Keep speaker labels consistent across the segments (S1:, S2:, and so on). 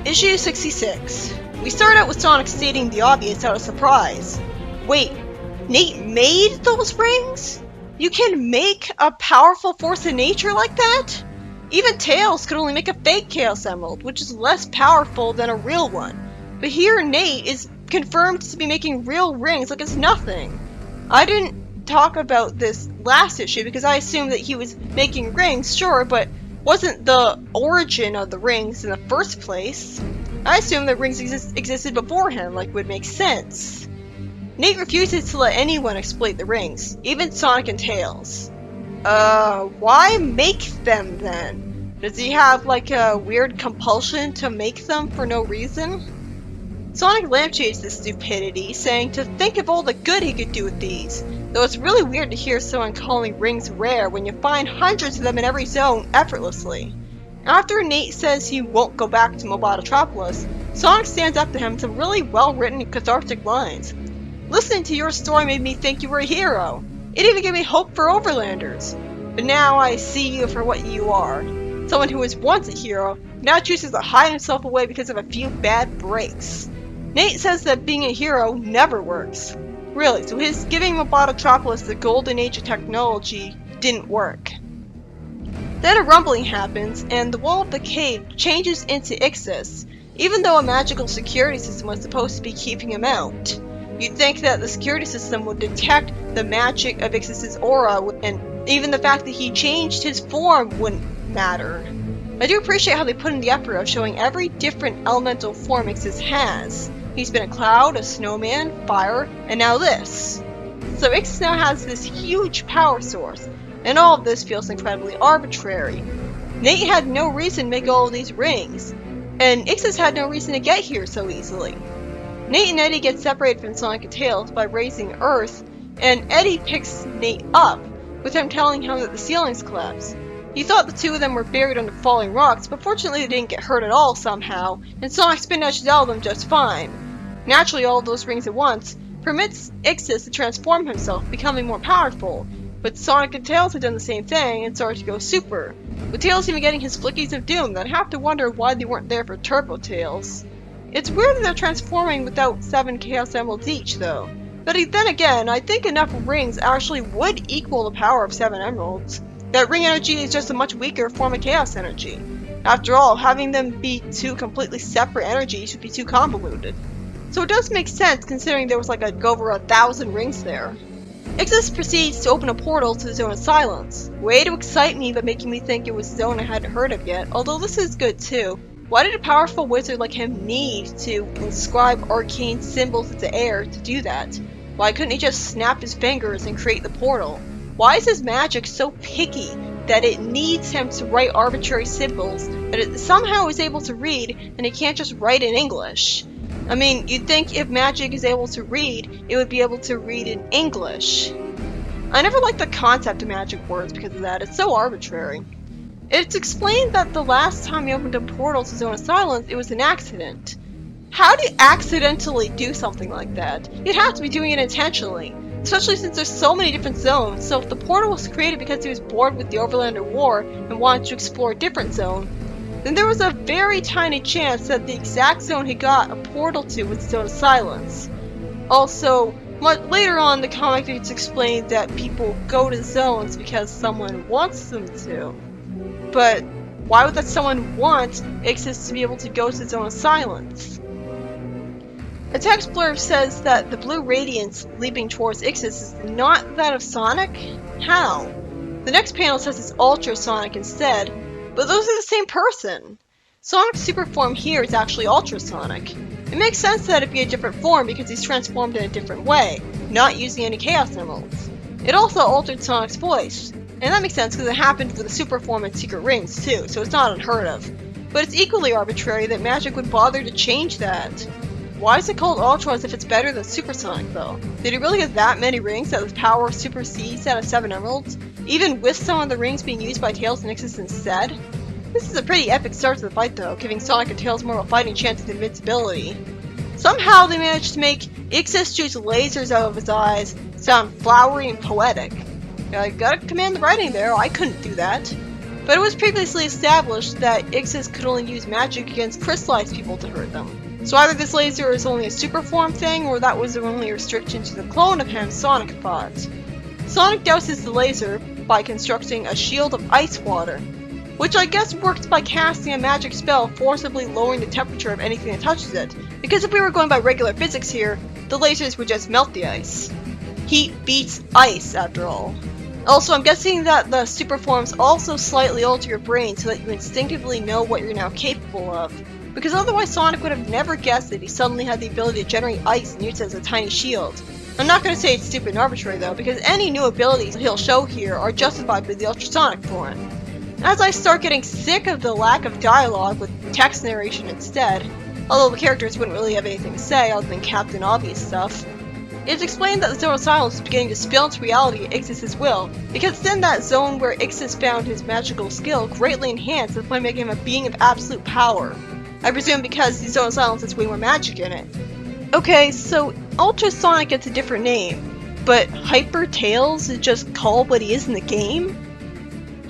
S1: Issue 66. We start out with Sonic stating the obvious out of surprise. Wait, Nate made those rings? You can make a powerful force of nature like that? Even Tails could only make a fake Chaos Emerald, which is less powerful than a real one. But here Nate is confirmed to be making real rings like it's nothing. I didn't talk about this last issue because I assumed that he was making rings, sure, but wasn't the origin of the rings in the first place. I assumed that rings existed before him, like would make sense. Nate refuses to let anyone exploit the rings, even Sonic and Tails. Why make them then? Does he have like a weird compulsion to make them for no reason? Sonic lampshades this stupidity, saying to think of all the good he could do with these, though it's really weird to hear someone calling rings rare when you find hundreds of them in every zone effortlessly. After Nate says he won't go back to Mobotropolis, Sonic stands up to him with some really well-written and cathartic lines. Listening to your story made me think you were a hero. It even gave me hope for Overlanders. But now I see you for what you are. Someone who was once a hero, now chooses to hide himself away because of a few bad breaks. Nate says that being a hero never works. Really, so his giving Mobotropolis the golden age of technology didn't work. Then a rumbling happens, and the wall of the cave changes into Exes, even though a magical security system was supposed to be keeping him out. You'd think that the security system would detect the magic of Exes' aura, and even the fact that he changed his form wouldn't matter. I do appreciate how they put in the effort of showing every different elemental form Exes has. He's been a cloud, a snowman, fire, and now this. So Exes now has this huge power source, and all of this feels incredibly arbitrary. Nate had no reason to make all of these rings, and Exes had no reason to get here so easily. Nate and Eddie get separated from Sonic and Tails by raising Earth, and Eddie picks Nate up, with him telling him that the ceilings collapsed. He thought the two of them were buried under falling rocks, but fortunately they didn't get hurt at all somehow, and Sonic spin-dashed out of them just fine. Naturally, all of those rings at once permits Exes to transform himself, becoming more powerful, but Sonic and Tails had done the same thing and started to go super, with Tails even getting his flickies of doom that I have to wonder why they weren't there for Turbo Tails. It's weird that they're transforming without 7 Chaos Emeralds each though, but then again, I think enough rings actually would equal the power of 7 Emeralds. That ring energy is just a much weaker form of Chaos energy. After all, having them be two completely separate energies would be too convoluted. So it does make sense considering there was like over 1,000 rings there. Exes proceeds to open a portal to the Zone of Silence. Way to excite me by making me think it was a zone I hadn't heard of yet, although this is good too. Why did a powerful wizard like him need to inscribe arcane symbols into air to do that? Why couldn't he just snap his fingers and create the portal? Why is his magic so picky that it needs him to write arbitrary symbols that it somehow is able to read and he can't just write in English? I mean, you'd think if magic is able to read, it would be able to read in English. I never liked the concept of magic words because of that, it's so arbitrary. It's explained that the last time he opened a portal to Zone of Silence, it was an accident. How do you accidentally do something like that? You'd have to be doing it intentionally, especially since there's so many different zones, so if the portal was created because he was bored with the Overlander War and wanted to explore a different zone, then there was a very tiny chance that the exact zone he got a portal to was the Zone of Silence. Also, later on in the comic it's explained that people go to zones because someone wants them to. But why would that someone want Exes to be able to go to the Zone of Silence? A text blurb says that the blue radiance leaping towards Exes is not that of Sonic? How? The next panel says it's Ultra Sonic instead, but those are the same person. Sonic's super form here is actually Ultra Sonic. It makes sense that it'd be a different form because he's transformed in a different way, not using any Chaos Emeralds. It also altered Sonic's voice, and that makes sense because it happened with the super form and secret rings too, so it's not unheard of. But it's equally arbitrary that magic would bother to change that. Why is it called Ultra as if it's better than Super Sonic though? Did he really get that many rings that his power supersedes that of 7 Emeralds? Even with some of the rings being used by Tails and Exes instead? This is a pretty epic start to the fight though, giving Sonic and Tails more of a fighting chance of invincibility. Somehow they managed to make Exes shoot lasers out of his eyes sound flowery and poetic. I gotta commend the writing there, I couldn't do that. But it was previously established that Exes could only use magic against crystallized people to hurt them. So either this laser is only a super form thing, or that was only a restriction to the clone of him Sonic thought. Sonic douses the laser by constructing a shield of ice water, which I guess works by casting a magic spell forcibly lowering the temperature of anything that touches it, because if we were going by regular physics here, the lasers would just melt the ice. Heat beats ice, after all. Also, I'm guessing that the super forms also slightly alter your brain so that you instinctively know what you're now capable of, because otherwise Sonic would have never guessed that he suddenly had the ability to generate ice and use it as a tiny shield. I'm not going to say it's stupid and arbitrary though, because any new abilities he'll show here are justified by the ultrasonic form. As I start getting sick of the lack of dialogue with text narration instead, although the characters wouldn't really have anything to say other than Captain Obvious stuff, it's explained that the Zone of Silence is beginning to spill into reality at Exes' will, because it's in that zone where Exes found his magical skill greatly enhanced to the point of making him a being of absolute power. I presume because the Zone of Silence has way more magic in it. Okay, so Ultrasonic gets a different name, but Hyper Tails is just called what he is in the game?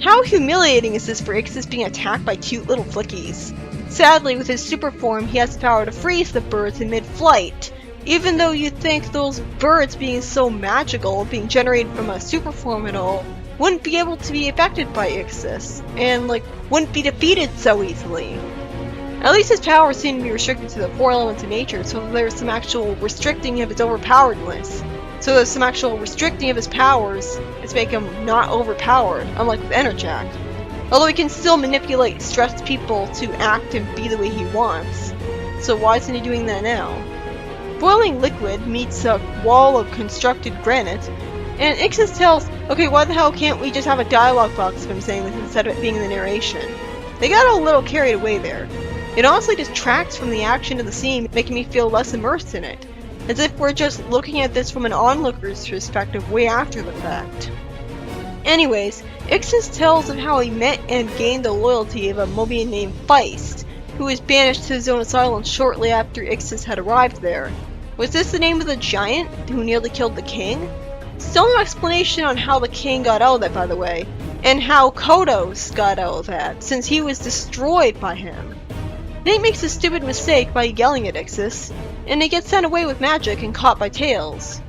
S1: How humiliating is this for Exes being attacked by cute little flickies? Sadly, with his super form, he has the power to freeze the birds in mid-flight, even though you'd think those birds being so magical, being generated from a super form and all, wouldn't be able to be affected by Exes, and wouldn't be defeated so easily. At least his powers seem to be restricted to the 4 elements of nature, so there's some actual restricting of his overpoweredness. So there's some actual restricting of his powers to make him not overpowered, unlike with Enerjack. Although he can still manipulate stressed people to act and be the way he wants. So why isn't he doing that now? Boiling liquid meets a wall of constructed granite, and Exes tells, okay, why the hell can't we just have a dialogue box of him saying this instead of it being in the narration? They got a little carried away there. It honestly detracts from the action of the scene, making me feel less immersed in it, as if we're just looking at this from an onlooker's perspective way after the fact. Anyways, Exes tells of how he met and gained the loyalty of a Mobian named Feist, who was banished to the Zone of Silence shortly after Exes had arrived there. Was this the name of the giant who nearly killed the king? Still no explanation on how the king got out of that, by the way, and how Kodos got out of that, since he was destroyed by him. Nate makes a stupid mistake by yelling at Exes, and he gets sent away with magic and caught by Tails.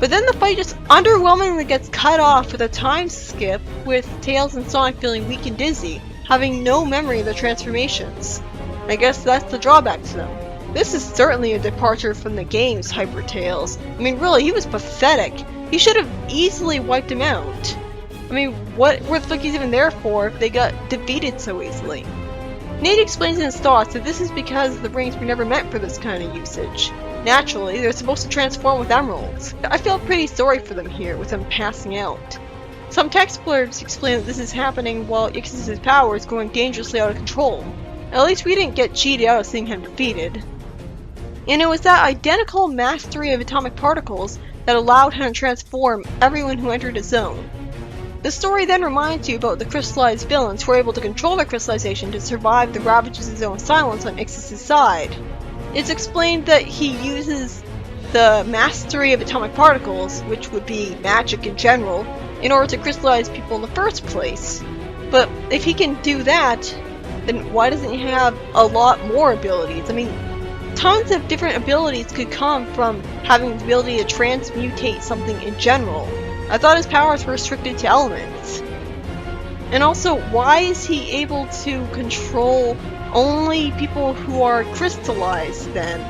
S1: But then the fight just underwhelmingly gets cut off with a time skip, with Tails and Sonic feeling weak and dizzy, having no memory of their transformations. I guess that's the drawback to them. This is certainly a departure from the game's Hyper Tails. I mean, really, he was pathetic. He should have easily wiped him out. I mean, what were the Flickies even there for if they got defeated so easily? Nate explains in his thoughts that this is because the rings were never meant for this kind of usage. Naturally, they're supposed to transform with emeralds. I feel pretty sorry for them here, with them passing out. Some text blurbs explain that this is happening while Exes' power is going dangerously out of control. At least we didn't get cheated out of seeing him defeated. And it was that identical mastery of atomic particles that allowed him to transform everyone who entered his zone. The story then reminds you about the crystallized villains who were able to control their crystallization to survive the ravages of Zone of Silence on Exes' side. It's explained that he uses the mastery of atomic particles, which would be magic in general, in order to crystallize people in the first place. But if he can do that, then why doesn't he have a lot more abilities? I mean, tons of different abilities could come from having the ability to transmutate something in general. I thought his powers were restricted to elements. And also, why is he able to control only people who are crystallized then?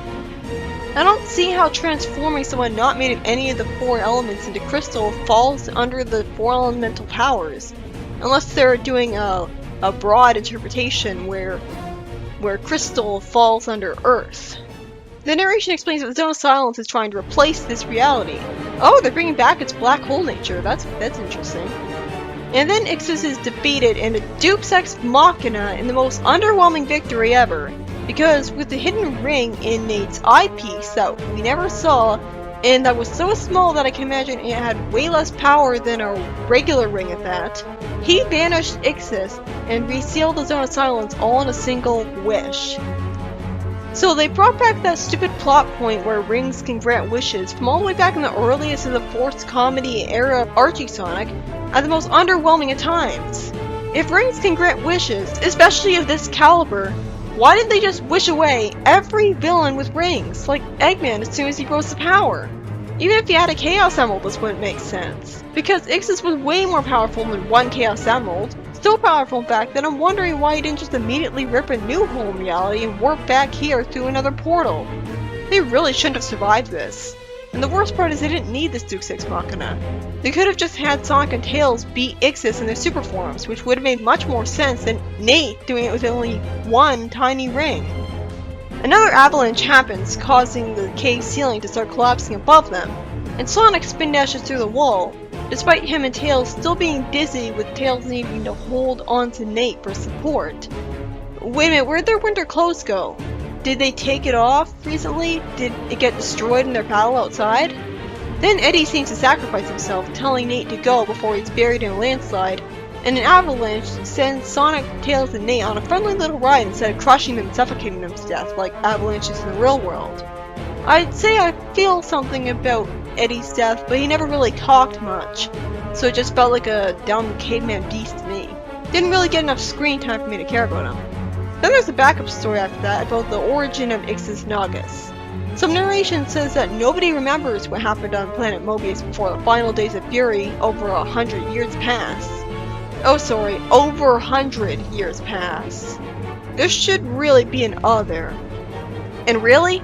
S1: I don't see how transforming someone not made of any of the 4 elements into crystal falls under the 4 elemental powers, unless they're doing a broad interpretation where crystal falls under earth. The narration explains that the Zone of Silence is trying to replace this reality. Oh, they're bringing back its black hole nature. That's interesting. And then Exes is defeated in a Deus Ex Machina in the most underwhelming victory ever. Because with the hidden ring in Nate's eyepiece that we never saw, and that was so small that I can imagine it had way less power than a regular ring at that, he banished Exes and resealed the Zone of Silence all in a single wish. So they brought back that stupid plot point where rings can grant wishes from all the way back in the earliest of the forced comedy era of Archie Sonic at the most underwhelming of times. If rings can grant wishes, especially of this caliber, why didn't they just wish away every villain with rings, like Eggman as soon as he rose to power? Even if he had a Chaos Emerald, this wouldn't make sense, because Exes was way more powerful than one Chaos Emerald, so powerful in fact that I'm wondering why he didn't just immediately rip a new hole in reality and warp back here through another portal. They really shouldn't have survived this. And the worst part is they didn't need this Deus Ex Machina. They could have just had Sonic and Tails beat Exes in their super forms, which would have made much more sense than Nate doing it with only one tiny ring. Another avalanche happens, causing the cave ceiling to start collapsing above them, and Sonic spin dashes through the wall, despite him and Tails still being dizzy with Tails needing to hold on to Nate for support. Wait a minute, where'd their winter clothes go? Did they take it off recently? Did it get destroyed in their battle outside? Then Eddie seems to sacrifice himself, telling Nate to go before he's buried in a landslide, and an avalanche sends Sonic, Tails, and Nate on a friendly little ride instead of crushing them and suffocating them to death like avalanches in the real world. I'd say I feel something about Eddie's death, but he never really talked much, so it just felt like a dumb caveman beast to me. Didn't really get enough screen time for me to care about him. Then there's a backup story after that about the origin of Exes Nagas. Some narration says that nobody remembers what happened on planet Mobius before the final days of Fury over 100 years pass. Oh sorry, over 100 years pass. There should really be an there. And really?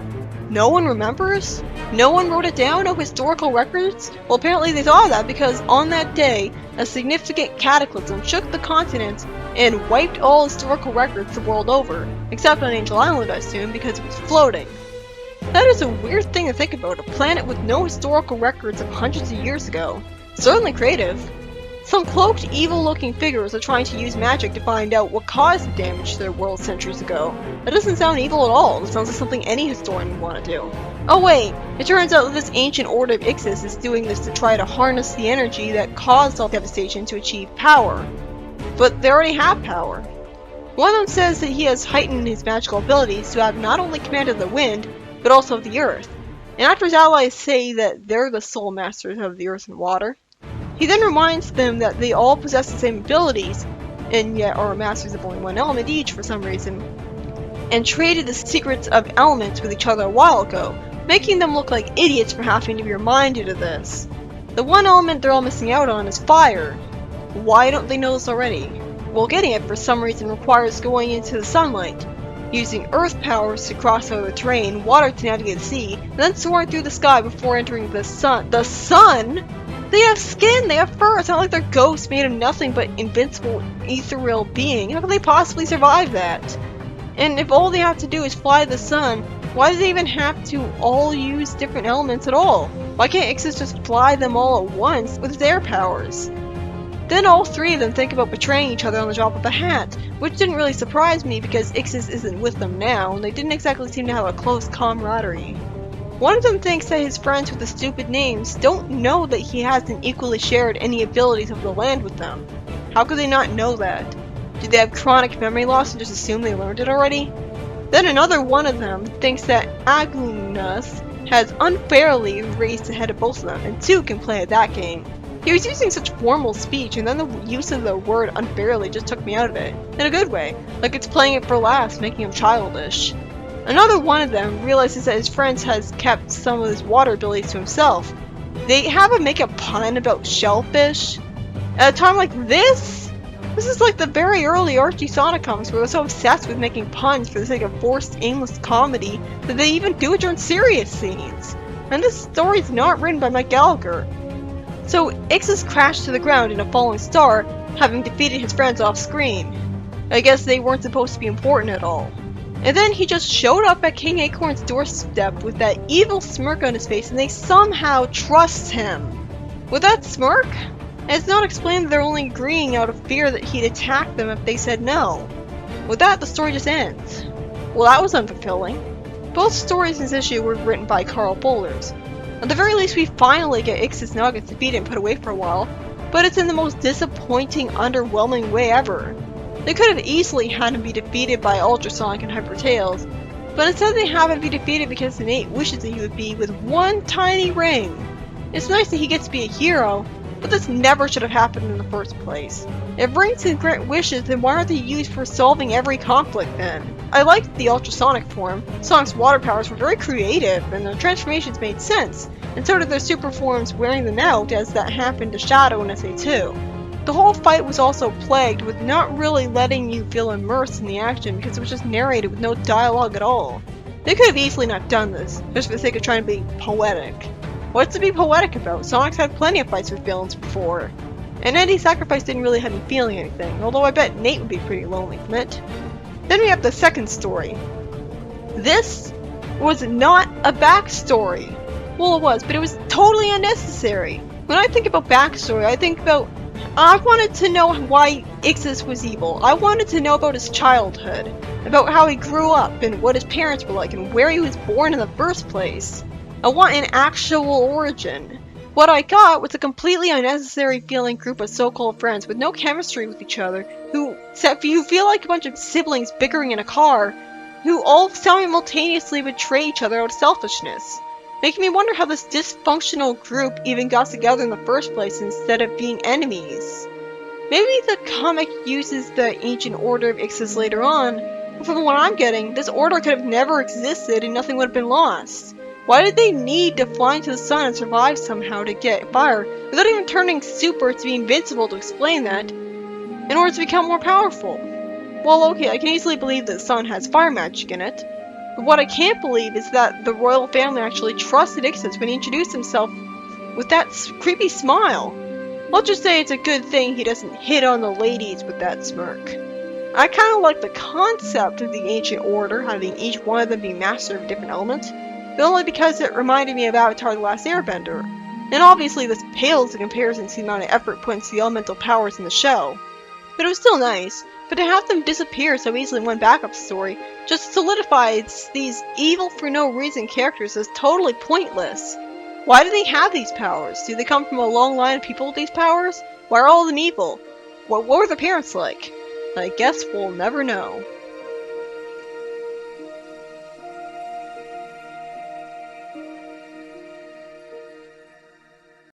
S1: No one remembers? No one wrote it down? No historical records? Well, apparently they thought of that because on that day, a significant cataclysm shook the continent and wiped all historical records the world over, except on Angel Island, I assume, because it was floating. That is a weird thing to think about, a planet with no historical records of hundreds of years ago. Certainly creative. Some cloaked, evil-looking figures are trying to use magic to find out what caused the damage to their world centuries ago. That doesn't sound evil at all, it sounds like something any historian would want to do. Oh wait, it turns out that this ancient order of Exes is doing this to try to harness the energy that caused all devastation to achieve power. But they already have power. One of them says that he has heightened his magical abilities to have not only command of the wind, but also of the earth. And after his allies say that they're the sole masters of the earth and water, he then reminds them that they all possess the same abilities, and yet are masters of only one element each for some reason, and traded the secrets of elements with each other a while ago, making them look like idiots for having to be reminded of this. The one element they're all missing out on is fire. Why don't they know this already? Well, getting it for some reason requires going into the sunlight, using earth powers to cross over the terrain, water to navigate the sea, and then soaring through the sky before entering the sun. The sun?! They have skin, they have fur, it's not like they're ghosts made of nothing but invincible, ethereal being. How can they possibly survive that? And if all they have to do is fly the sun, why do they even have to all use different elements at all? Why can't Exes just fly them all at once with their powers? Then all three of them think about betraying each other on the drop of a hat, which didn't really surprise me because Exes isn't with them now, and they didn't exactly seem to have a close camaraderie. One of them thinks that his friends with the stupid names don't know that he hasn't equally shared any abilities of the land with them. How could they not know that? Did they have chronic memory loss and just assume they learned it already? Then another one of them thinks that Agunas has unfairly raised ahead of both of them, and two can play at that game. He was using such formal speech, and then the use of the word unfairly just took me out of it. In a good way, like it's playing it for laughs, making him childish. Another one of them realizes that his friend has kept some of his water abilities to himself. They have him make a pun about shellfish. At a time like this? This is like the very early Archie Sonic comics where they're so obsessed with making puns for the sake of forced, aimless comedy that they even do it during serious scenes. And this story's not written by Mike Gallagher. So Exes crashed to the ground in a falling star, having defeated his friends off screen. I guess they weren't supposed to be important at all. And then he just showed up at King Acorn's doorstep with that evil smirk on his face, and they somehow trust him. With that smirk? And it's not explained that they're only agreeing out of fear that he'd attack them if they said no. With that, the story just ends. Well, that was unfulfilling. Both stories in this issue were written by Carl Bowlers. At the very least, we finally get Exes Nuggets defeated and put away for a while, but it's in the most disappointing, underwhelming way ever. They could have easily had him be defeated by Ultrasonic and Hyper Tails, but instead they have him be defeated because the Nate wishes that he would be with one tiny ring. It's nice that he gets to be a hero, But this never should have happened in the first place. If rings can grant wishes, then why aren't they used for solving every conflict then? I liked the ultrasonic form. Sonic's water powers were very creative, and their transformations made sense, and so did their super forms wearing them out, as that happened to Shadow in SA2. The whole fight was also plagued with not really letting you feel immersed in the action because it was just narrated with no dialogue at all. They could have easily not done this, just for the sake of trying to be poetic. What's to be poetic about? Sonic's had plenty of fights with villains before. And Eddie's sacrifice didn't really have me feeling anything, although I bet Nate would be pretty lonely from it. Then we have the second story. This was not a backstory. Well, it was, but it was totally unnecessary. When I think about backstory, I think about I wanted to know why Exes was evil. I wanted to know about his childhood, about how he grew up and what his parents were like and where he was born in the first place. I want an actual origin. What I got was a completely unnecessary feeling group of so-called friends with no chemistry with each other, who feel like a bunch of siblings bickering in a car, who all simultaneously betray each other out of selfishness. Making me wonder how this dysfunctional group even got together in the first place instead of being enemies. Maybe the comic uses the ancient order of Exes later on, but from what I'm getting, this order could have never existed and nothing would have been lost. Why did they need to fly into the sun and survive somehow to get fire, without even turning super to be invincible to explain that, in order to become more powerful? Well, okay, I can easily believe that the sun has fire magic in it, but what I can't believe is that the royal family actually trusted Exes when he introduced himself with that creepy smile. I'll just say it's a good thing he doesn't hit on the ladies with that smirk. I kind of like the concept of the ancient order, having each one of them be master of a different element, but only because it reminded me of Avatar: The Last Airbender. And obviously this pales in comparison to the amount of effort put into the elemental powers in the show. But it was still nice, but to have them disappear so easily in one backup story just solidifies these evil for no reason characters as totally pointless. Why do they have these powers? Do they come from a long line of people with these powers? Why are all of them evil? What were their parents like? I guess we'll never know.